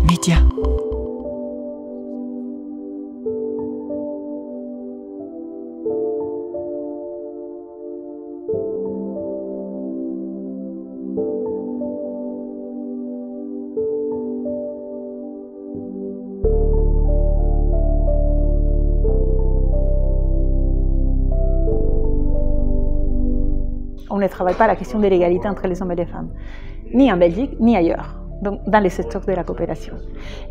Média. On ne travaille pas la question de l'égalité entre les hommes et les femmes, ni en Belgique, ni ailleurs, donc dans les secteurs de la coopération.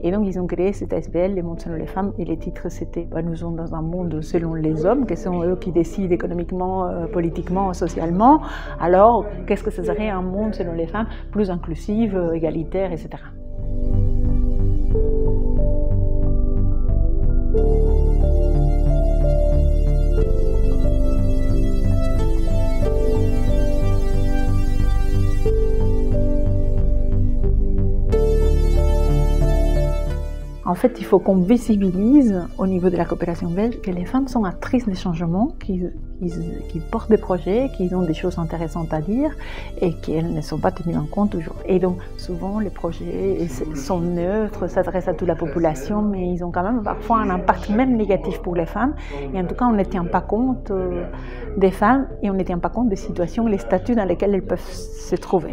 Et donc ils ont créé cet ASBL, les mondes selon les femmes, et les titres c'était nous sommes dans un monde selon les hommes, qui sont eux qui décident économiquement, politiquement, socialement. Alors qu'est-ce que ce serait un monde selon les femmes, plus inclusif, égalitaire, etc. En fait, il faut qu'on visibilise au niveau de la coopération belge que les femmes sont actrices des changements, qui portent des projets, qui ont des choses intéressantes à dire et qu'elles ne sont pas tenues en compte toujours. Et donc, souvent, les projets sont neutres, s'adressent à toute la population, mais ils ont quand même parfois un impact même négatif pour les femmes. Et en tout cas, on ne tient pas compte des femmes et on ne tient pas compte des situations, les statuts dans lesquels elles peuvent se trouver.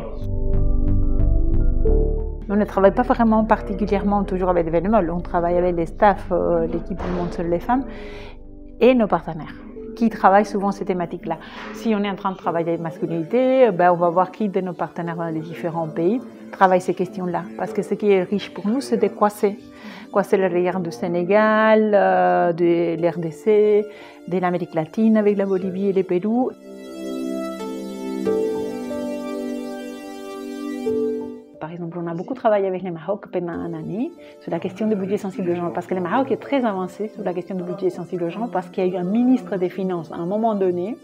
On ne travaille pas vraiment particulièrement toujours avec les bénévoles, on travaille avec les staffs, l'équipe du monde sur les femmes et nos partenaires qui travaillent souvent ces thématiques-là. Si on est en train de travailler avec masculinité, on va voir qui de nos partenaires dans les différents pays travaille ces questions-là. Parce que ce qui est riche pour nous, c'est de croiser le regard du Sénégal, de l'RDC, de l'Amérique latine avec la Bolivie et le Pérou. Par exemple, on a beaucoup travaillé avec le Maroc pendant une année sur la question du budget sensible au genre, parce que le Maroc est très avancé sur la question du budget sensible au genre, parce qu'il y a eu un ministre des Finances à un moment donné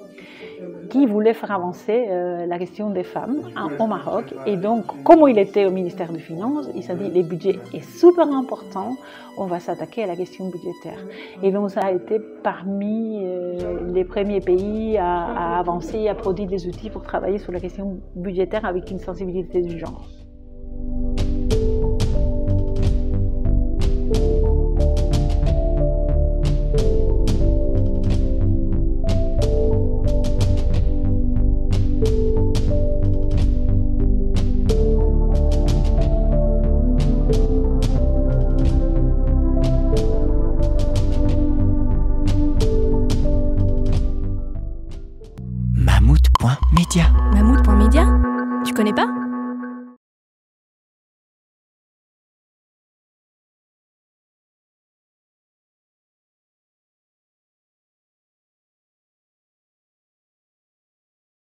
qui voulait faire avancer la question des femmes au Maroc. Et donc, comme il était au ministère des Finances, il s'est dit le budget est super important, on va s'attaquer à la question budgétaire. Et donc, ça a été parmi les premiers pays à avancer, à produire des outils pour travailler sur la question budgétaire avec une sensibilité du genre.